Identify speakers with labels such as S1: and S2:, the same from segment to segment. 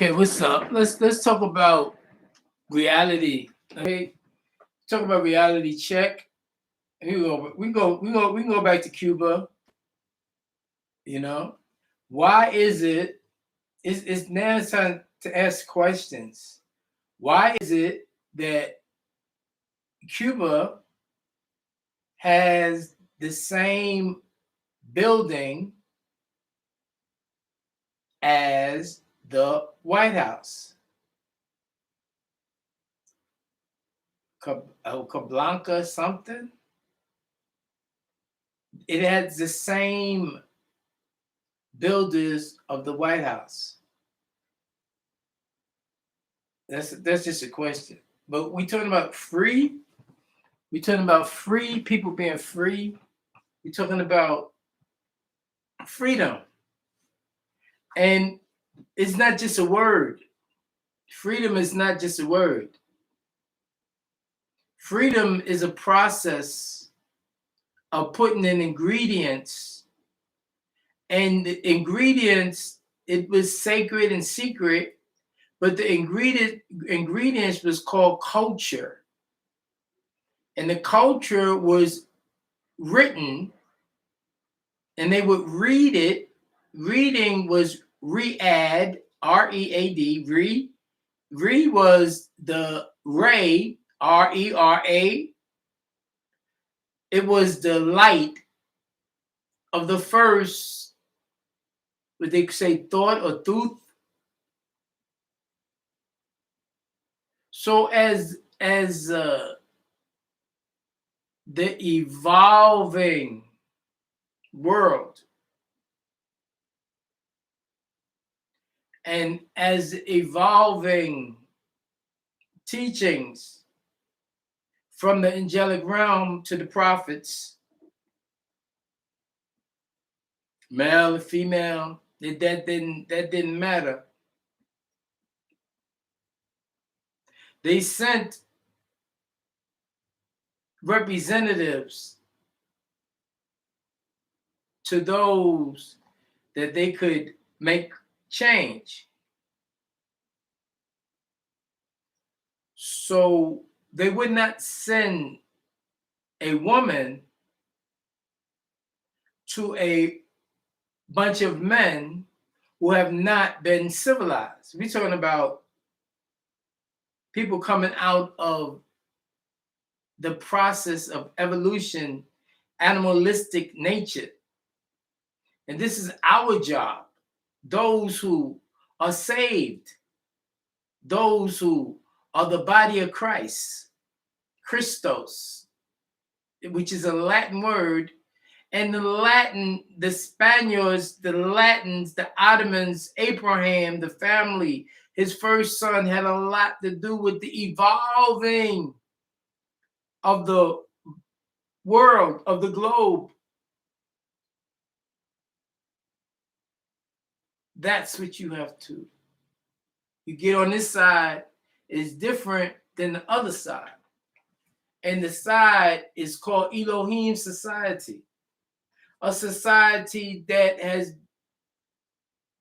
S1: Okay, what's up? Let's talk about reality. Okay, talk about reality check. We can go back to Cuba. You know, why is it? It's now time to ask questions. Why is it that Cuba has the same building as the White House? Cablanca something? It has the same builders of the White House. That's just a question. But we talking about free. We talking about free people being free. We talking about freedom, and it's not just a word. Freedom is not just a word. Freedom is a process of putting in ingredients, and the ingredients, it was sacred and secret, but the ingredients was called culture, and the culture was written, and they would read it. Reading was read, R-E-A-D, read. Re was the ray, R-E-R-A. It was the light of the first, what they say, thought or truth. So as the evolving world, and as evolving teachings from the angelic realm to the prophets, male and female, that didn't matter. They sent representatives to those that they could make change. So they would not send a woman to a bunch of men who have not been civilized. We're talking about people coming out of the process of evolution, animalistic nature. And this is our job. Those who are saved, those who are the body of Christ, Christos, which is a Latin word. And the Latin, the Spaniards, the Latins, the Ottomans, Abraham, the family, his first son, had a lot to do with the evolving of the world, of the globe. That's what you have to. You get on this side is different than the other side. And the side is called Elohim Society. A society that is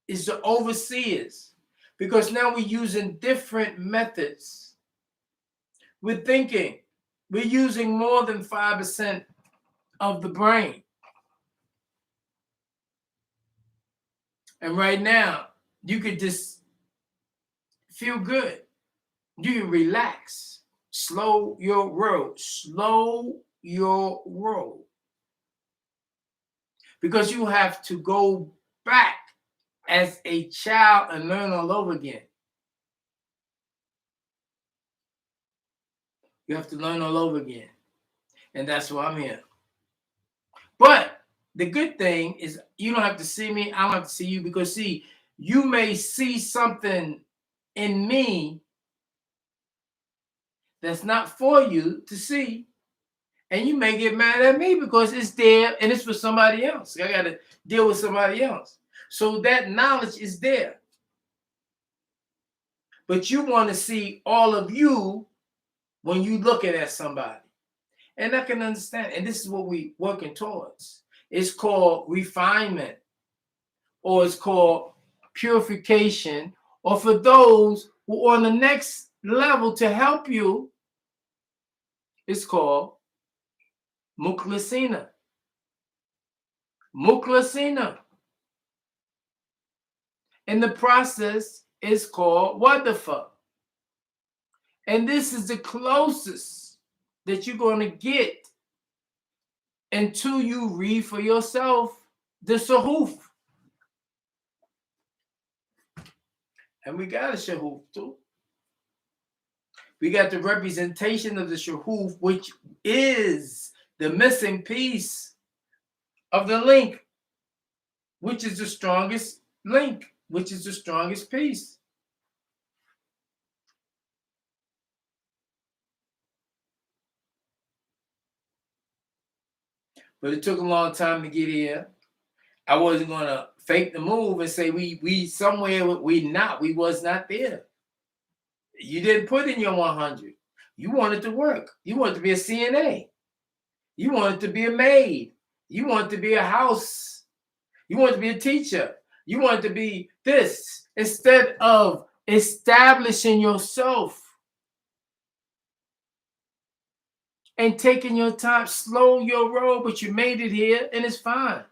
S1: the overseers. Because now we're using different methods. We're thinking. We're using more than 5% of the brain. And right now, you could just feel good. You can relax. Slow your roll. Slow your roll. Because you have to go back as a child and learn all over again. You have to learn all over again. And that's why I'm here. But the good thing is you don't have to see me. I don't have to see you, because see, you may see something in me that's not for you to see. And you may get mad at me because it's there and it's for somebody else. I got to deal with somebody else. So that knowledge is there. But you want to see all of you when you looking at somebody. And I can understand. And this is what we're working towards. It's called refinement, or it's called purification, or for those who are on the next level to help you, it's called Muklasina. Muklasina. And the process is called Wadafa. And this is the closest that you're going to get until you read for yourself the Sahuf. And we got a Sahuf too. We got the representation of the Sahuf, which is the missing piece of the link, which is the strongest link, which is the strongest piece. But it took a long time to get here. I wasn't going to fake the move and say we somewhere we was not there. You didn't put in your 100. You wanted to work. You wanted to be a CNA. You wanted to be a maid. You wanted to be a house. You wanted to be a teacher. You wanted to be this instead of establishing yourself and taking your time. Slow your roll, but you made it here and it's fine.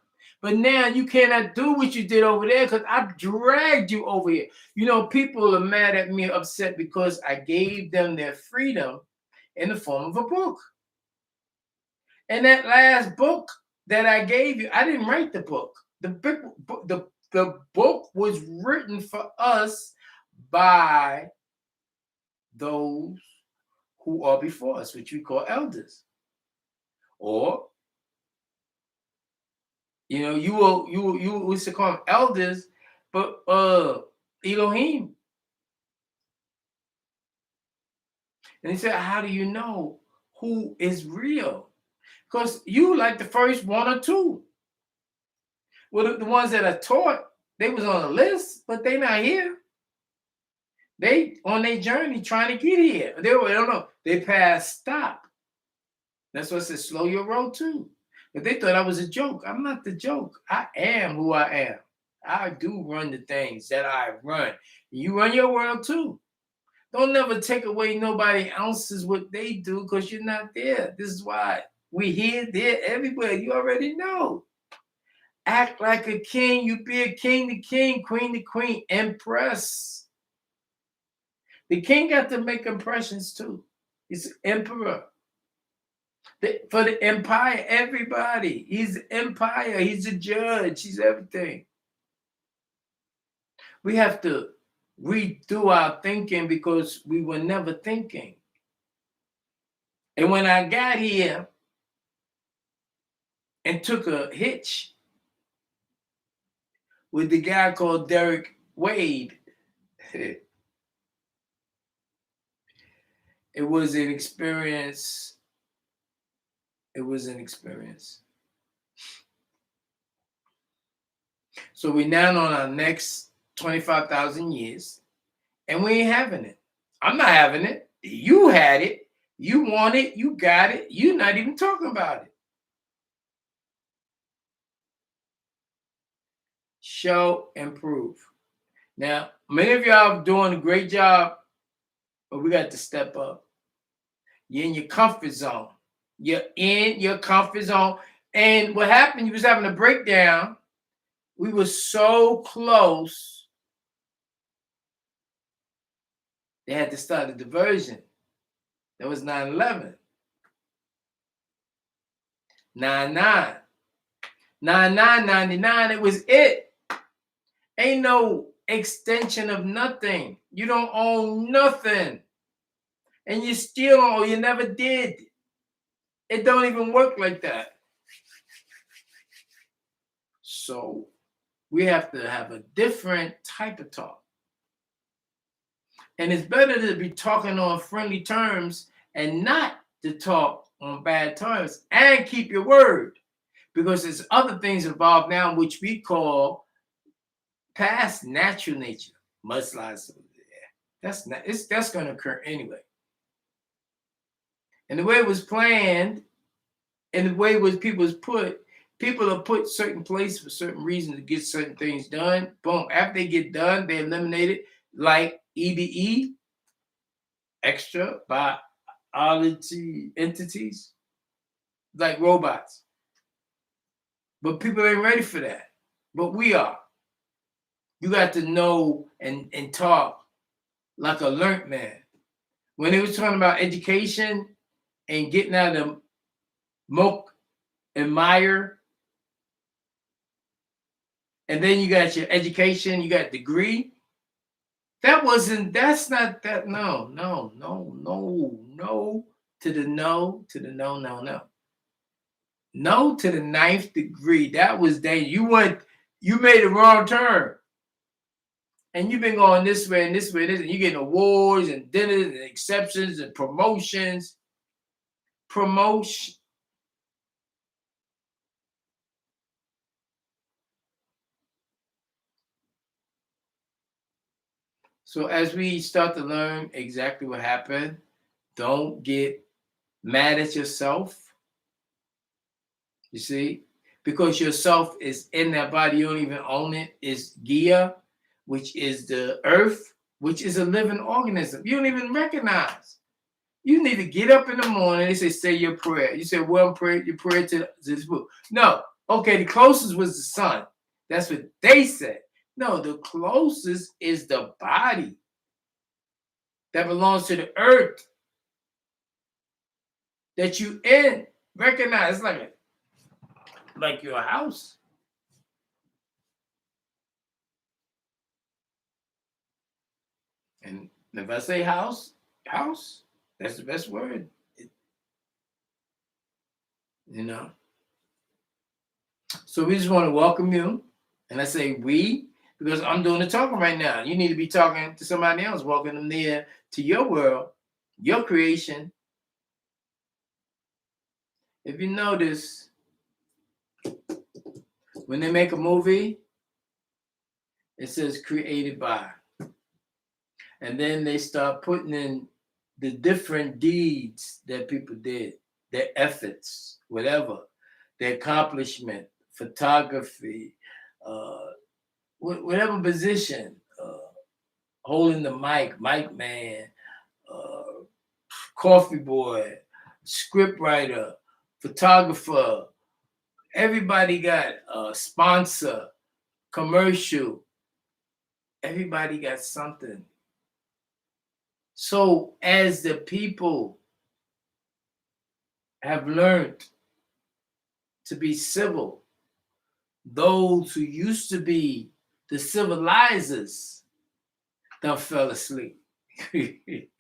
S1: But now you cannot do what you did over there because I dragged you over here. You know, people are mad at me, upset because I gave them their freedom in the form of a book. And that last book that I gave you, I didn't write the book. The book was written for us by those who are before us, which we call elders. Or you know, you used to call them elders, but Elohim. And he said, how do you know who is real? Because you like the first one or two. Well, the ones that are taught, they was on the list, but they not here. They on their journey trying to get here. They don't know. They passed stop. That's what it says, slow your roll too. But they thought I was a joke. I'm not the joke. I am who I am. I do run the things that I run. You run your world too. Don't never take away nobody else's what they do because you're not there. This is why we here, there, everywhere. You already know. Act like a king. You be a king to king, queen to queen. Impress. The king got to make impressions too. He's emperor. For the empire, everybody. He's the empire. He's a judge. He's everything. We have to redo our thinking because we were never thinking. And when I got here and took a hitch with the guy called Derek Wade, it was an experience. It was an experience. So we're now on our next 25,000 years, and we ain't having it. I'm not having it. You had it. You want it. You got it. You're not even talking about it. Show and prove. Now, many of y'all are doing a great job, but we got to step up. You're in your comfort zone. You're in your comfort zone. And what happened, you was having a breakdown. We were so close. They had to start a diversion. That was 9/11. 9/9. 9/9, 99, it was it. Ain't no extension of nothing. You don't own nothing. And you still don't, or you never did. It don't even work like that. So we have to have a different type of talk. And it's better to be talking on friendly terms and not to talk on bad terms and keep your word. Because there's other things involved now which we call past natural nature. Mudslides. That's going to occur anyway. And the way it was planned and the way it was people are put certain places for certain reasons to get certain things done. Boom. After they get done, they eliminate it. like EBE, extra biology entities, like robots. But people ain't ready for that. But we are. You got to know and talk like a learned man. When they was talking about education and getting out of muck and mire, and then you got your education, you got degree. That's not that, no to the no, to the no. No to the 9th degree. That was dangerous. You made a wrong turn. And you've been going this way and this way, and you're getting awards and dinners and exceptions and promotions. Promotion. So as we start to learn exactly what happened, don't get mad at yourself. You see? Because yourself is in that body, you don't even own it. It's Gia, which is the earth, which is a living organism. You don't even recognize. You need to get up in the morning. They say your prayer. You say, well, pray your prayer to this book. No. Okay, the closest was the sun. That's what they said. No, the closest is the body that belongs to the earth that you in. Recognize, like your house. And if I say house, that's the best word. You know? So we just want to welcome you. And I say we, because I'm doing the talking right now. You need to be talking to somebody else, welcome them there to your world, your creation. If you notice, when they make a movie, it says created by. And then they start putting in the different deeds that people did, their efforts, whatever, their accomplishment, photography, whatever position, holding the mic man, coffee boy, script writer, photographer. Everybody got a sponsor, commercial. Everybody got something. So as the people have learned to be civil, those who used to be the civilizers done fell asleep. It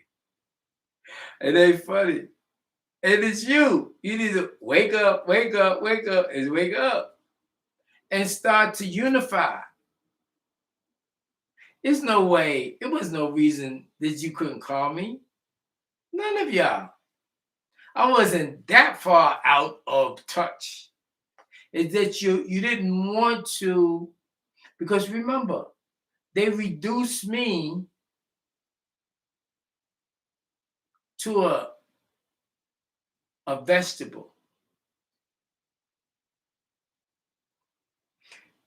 S1: ain't funny. And it's you. You need to wake up, and wake up and start to unify. There's no way, it was no reason that you couldn't call me. None of y'all. I wasn't that far out of touch. It's that you didn't want to, because remember, they reduced me to a vegetable.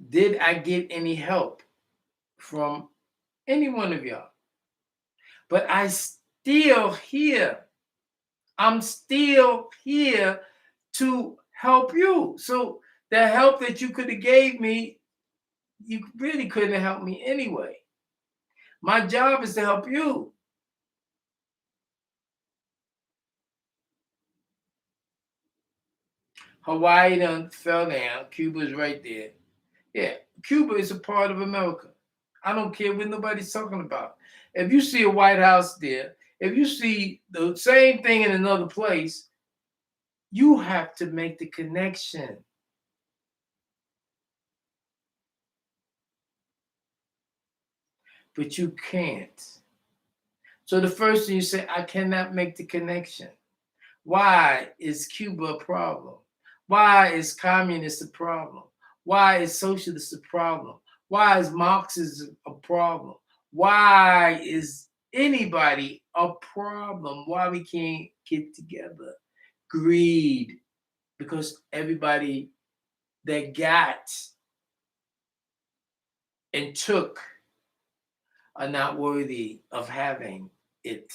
S1: Did I get any help from any one of y'all? But I still here. I'm still here to help you. So the help that you could have gave me, you really couldn't have helped me anyway. My job is to help you. Hawaii done fell down. Cuba's right there. Yeah, Cuba is a part of America. I don't care what nobody's talking about. If you see a White House there, if you see the same thing in another place, you have to make the connection. But you can't. So the first thing you say, I cannot make the connection. Why is Cuba a problem? Why is communist a problem? Why is socialist a problem? Why is Marxism a problem? Why is anybody a problem? Why we can't get together? Greed. Because everybody that got and took are not worthy of having it.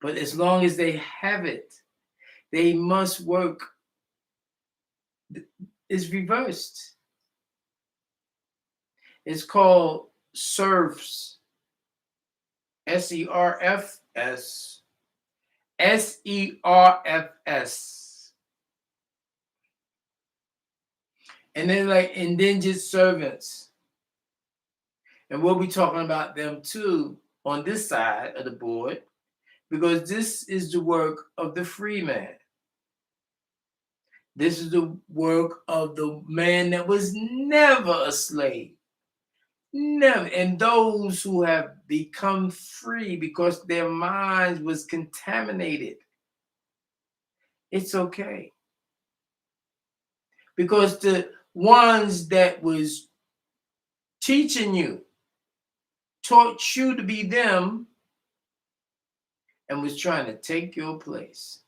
S1: But as long as they have it, they must work. It's reversed. It's called serfs. SERFS. SERFS. And then like indigent servants. And we'll be talking about them too on this side of the board, because this is the work of the free man. This is the work of the man that was never a slave. Never. And those who have become free because their minds was contaminated. It's okay. Because the ones that was teaching you taught you to be them and was trying to take your place.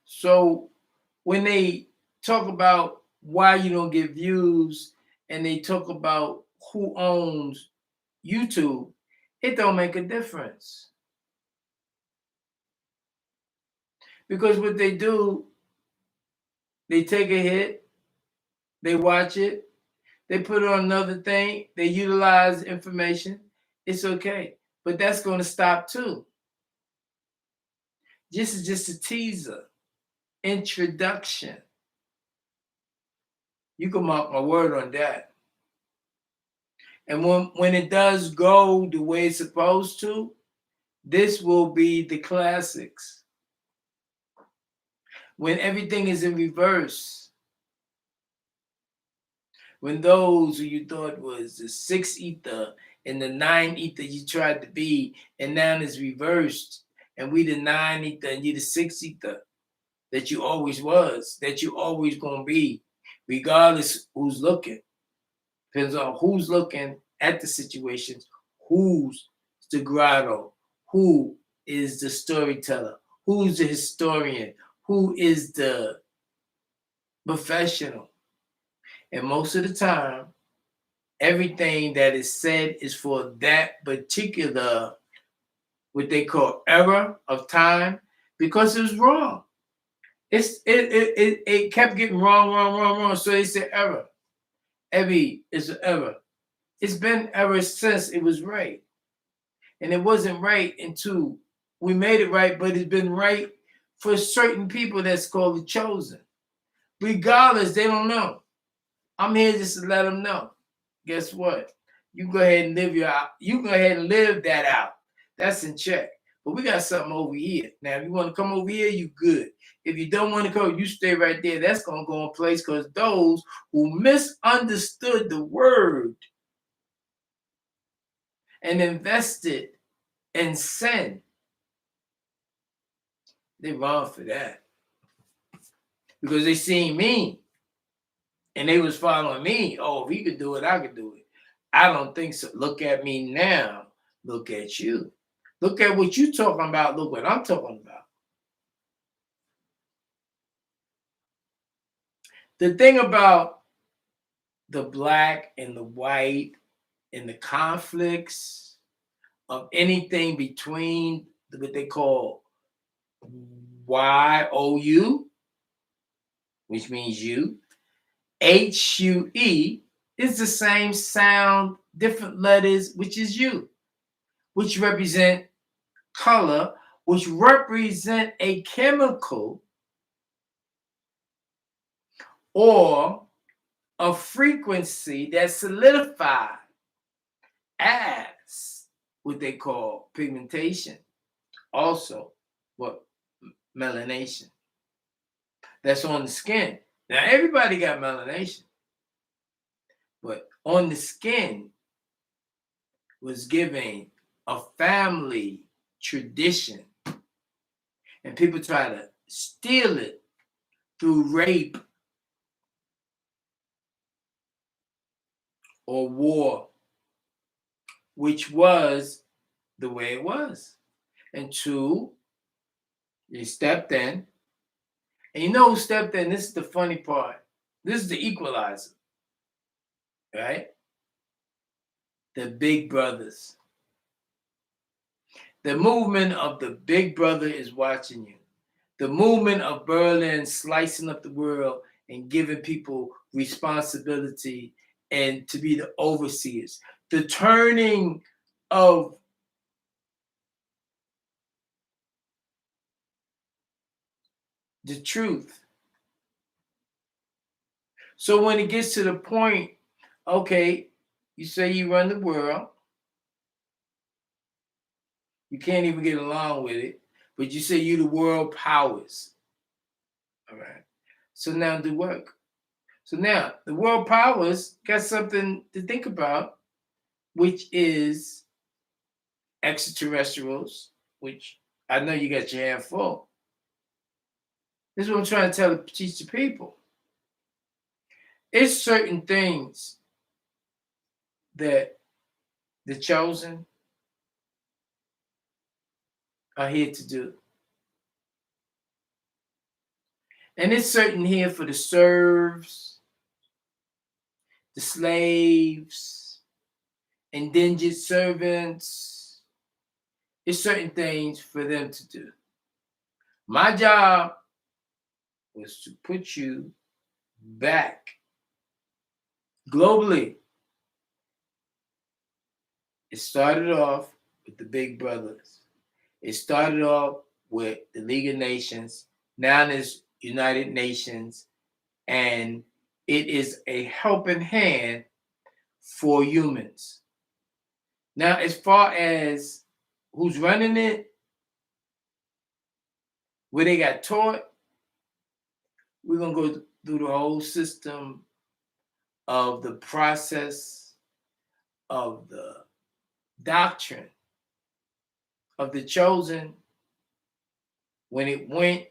S1: So when they talk about why you don't get views and they talk about who owns YouTube, it don't make a difference. Because what they do, they take a hit, they watch it, they put it on another thing, they utilize information. It's okay. But that's going to stop too. This is just a teaser, introduction. You can mark my word on that. And when it does go the way it's supposed to, this will be the classics. When everything is in reverse, when those who you thought was the 6 ether and the 9 ether you tried to be, and now it's reversed, and we the 9 ether and you the 6 ether that you always was, that you always gonna be, regardless who's looking. Depends on who's looking at the situations, who's the grotto, who is the storyteller, who's the historian, who is the professional. And most of the time, everything that is said is for that particular, what they call error of time, because it was wrong. It kept getting wrong. So they said error. Every is an error. It's been ever since it was right. And it wasn't right until we made it right, but it's been right for certain people that's called the chosen. Regardless, they don't know. I'm here just to let them know. Guess what? You go ahead and live that out. That's in check. But we got something over here. Now, if you want to come over here, you good. If you don't want to go, you stay right there. That's going to go in place, because those who misunderstood the word and invested in sin, they wrong for that. Because they seen me and they was following me. Oh, if he could do it, I could do it. I don't think so. Look at me now. Look at you. Look at what you talking about. Look what I'm talking about. The thing about the black and the white and the conflicts of anything between what they call YOU, which means you, HUE, is the same sound, different letters, which is you, which represent color, which represent a chemical or a frequency that's solidified as what they call pigmentation. Also, what? Melanation. That's on the skin. Now, everybody got melanation, but on the skin was giving a family tradition, and people try to steal it through rape or war, which was the way it was. And two, they stepped in. And you know who stepped in? This is the funny part. This is the equalizer. right? The big brothers. The movement of the big brother is watching you. The movement of Berlin slicing up the world and giving people responsibility and to be the overseers. The turning of the truth. So when it gets to the point, okay, you say you run the world, you can't even get along with it, but you say you the world powers. All right. So now do work. So now the world powers got something to think about, which is extraterrestrials, which I know you got your hand full. This is what I'm trying to teach the people. It's certain things that the chosen are here to do. And it's certain here for the serfs, the slaves, indentured servants. It's certain things for them to do. My job was to put you back globally. It started off with the big brothers. It started off with the League of Nations. Now there's United Nations. And it is a helping hand for humans. Now, as far as who's running it, where they got taught, we're going to go through the whole system of the process of the doctrine of the chosen when it went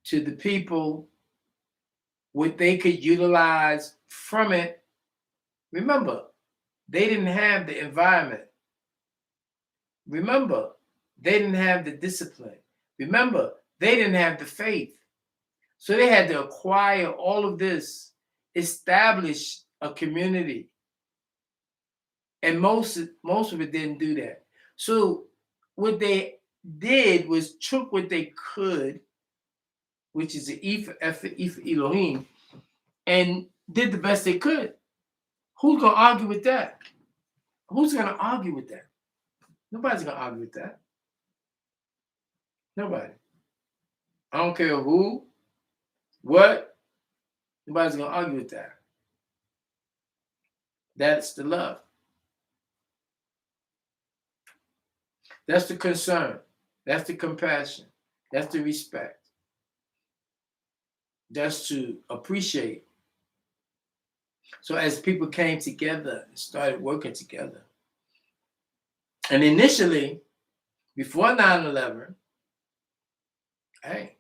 S1: to the people, what they could utilize from it. Remember, they didn't have the environment. Remember, they didn't have the discipline. Remember, they didn't have the faith. So they had to acquire all of this, establish a community. And most of it didn't do that. So what they did was took what they could, which is the E for Elohim, and did the best they could. Who's going to argue with that? Who's going to argue with that? Nobody's going to argue with that. Nobody. I don't care who, what, nobody's going to argue with that. That's the love. That's the concern. That's the compassion. That's the respect. That's to appreciate. So as people came together and started working together, and initially, before 9/11, hey,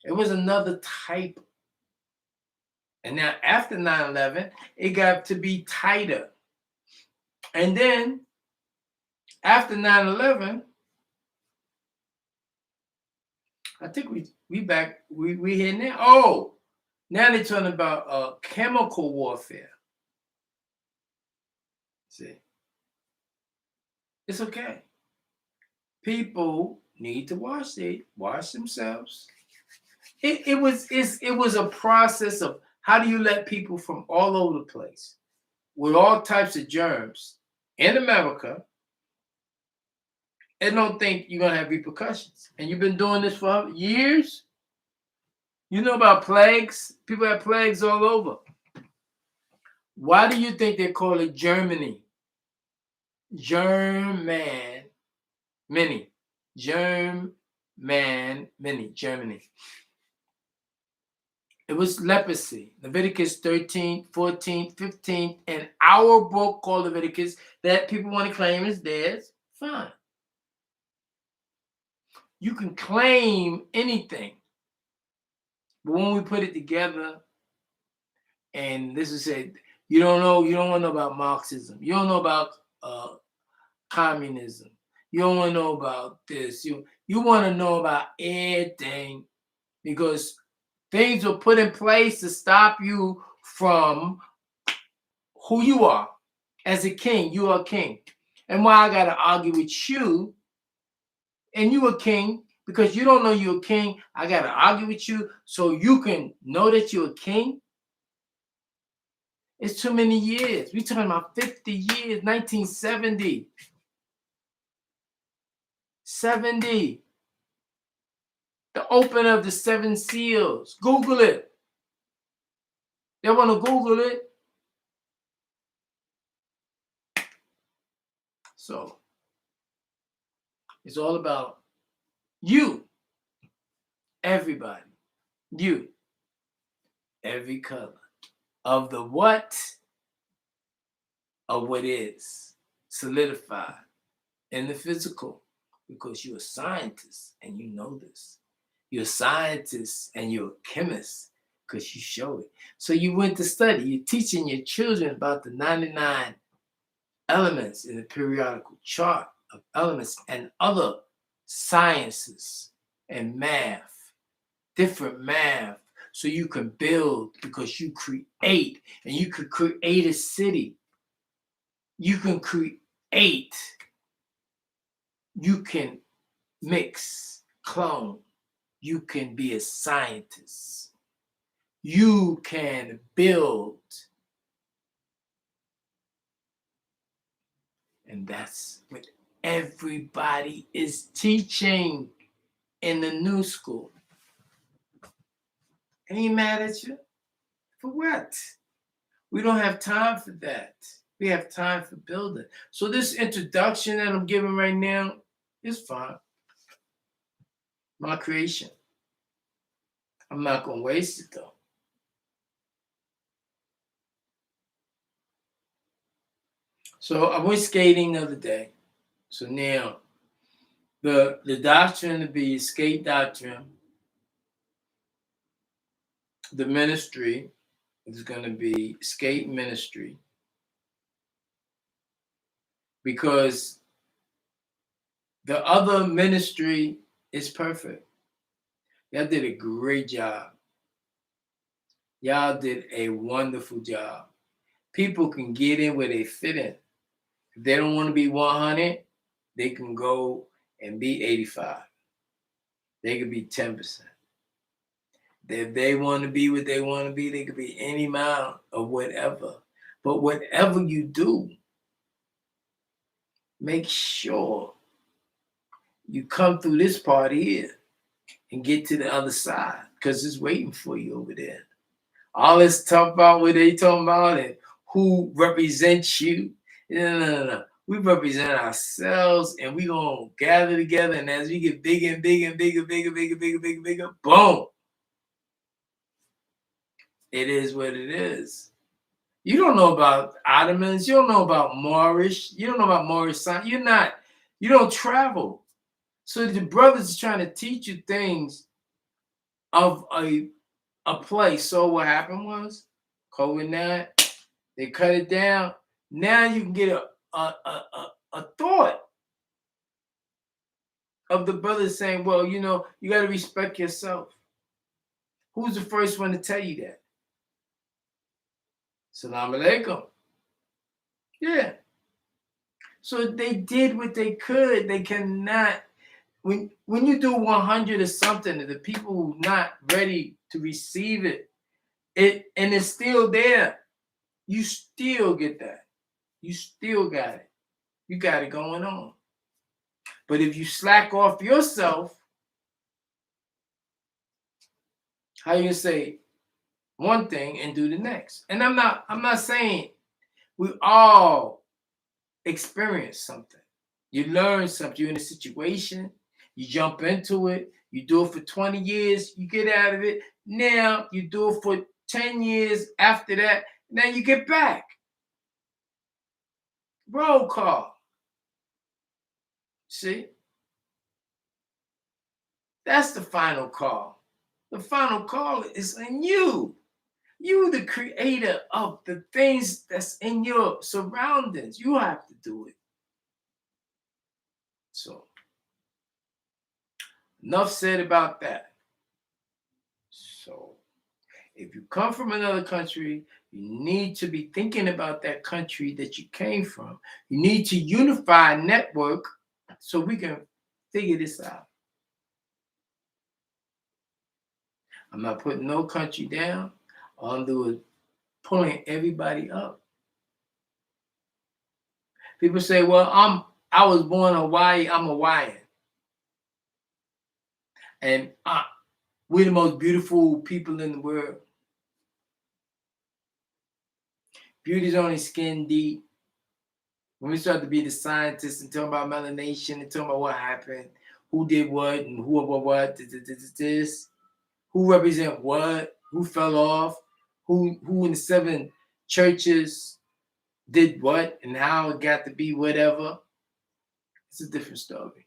S1: it was another type. And now after 9/11, it got to be tighter. And then after 9/11, I think we back, we here now. Oh, now they're talking about chemical warfare. See, it's okay. People need to wash themselves. It was a process of how do you let people from all over the place with all types of germs in America and don't think you're gonna have repercussions. And you've been doing this for years. You know about plagues? People have plagues all over. Why do you think they call it Germany? Germany. Germany. It was leprosy. Leviticus 13, 14, 15, and our book called Leviticus that people want to claim is theirs. Fine. You can claim anything. But when we put it together, and this is it, you don't want to know about Marxism. You don't know about communism. You don't want to know about this. You want to know about everything because things were put in place to stop you from who you are. As a king, you are a king. And why I got to argue with you, and you a king, because you don't know you're a king, I got to argue with you so you can know that you're a king? It's too many years. We're talking about 50 years, 1970. 70. The opening of the seven seals. Google it. They want to Google it. So it's all about you, everybody, you, every color of the what, of what is solidified in the physical, because you're a scientist and you know this. You're a scientist and you're a chemist because you show it. So you went to study. You're teaching your children about the 99 elements in the periodical chart of elements and other sciences and math, different math, so you can build, because you create, and you could create a city. You can create, you can mix, clone, you can be a scientist, you can build. And that's what everybody is teaching in the new school. Ain't mad at you? For what? We don't have time for that. We have time for building. So this introduction that I'm giving right now is fine. My creation. I'm not going to waste it though. So I went skating the other day. So now the doctrine to be Escape Doctrine, the ministry is going to be Escape Ministry, because the other ministry is perfect. Y'all did a great job. Y'all did a wonderful job. People can get in where they fit in. If they don't want to be 100, they can go and be 85. They could be 10%. If they want to be what they want to be, they could be any amount of whatever. But whatever you do, make sure you come through this part here and get to the other side, because it's waiting for you over there. All this talk about what they talking about and who represents you. No. We represent ourselves, and we gonna gather together. And as we get bigger and bigger and bigger, boom. It is what it is. You don't know about Ottomans. You don't know about Moorish. You don't know about Moorish sign. You don't travel. So the brothers are trying to teach you things of a place. So what happened was COVID-19, they cut it down. Now you can get a thought of the brothers saying, well, you got to respect yourself. Who's the first one to tell you that? Salam alaikum. Yeah. So they did what they could. They cannot. When you do 100 or something, the people who are not ready to receive it, and it's still there, you still get that. You still got it. You got it going on. But if you slack off yourself, how you say one thing and do the next? And I'm not saying we all experience something. You learn something. You're in a situation, you jump into it, you do it for 20 years, you get out of it. Now you do it for 10 years after that, now you get back. Roll call. See? That's the final call. The final call is in you. You, the creator of the things that's in your surroundings. You have to do it. So, enough said about that. So, If you come from another country, you need to be thinking about that country that you came from. You need to unify a network so we can figure this out. I'm not putting no country down. All I'm doing is pulling everybody up. People say, well, I was born in Hawaii, I'm Hawaiian. And we're the most beautiful people in the world. Beauty's only skin deep. When we start to be the scientists and talking about melanation and talking about what happened, who did what and what, this, who represent what, who fell off, who in the 7 churches did what and how it got to be whatever. It's a different story.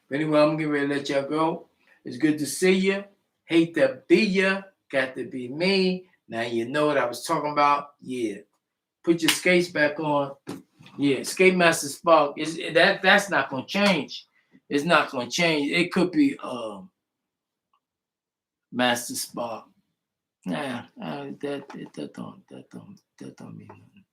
S1: But anyway, I'm getting ready to let y'all go. It's good to see you. Hate to be you. Got to be me. Now you know what I was talking about. Yeah. Put your skates back on. Yeah. Skate Master Spark. That's not going to change. It's not going to change. It could be Master Spark. Nah, that don't mean nothing.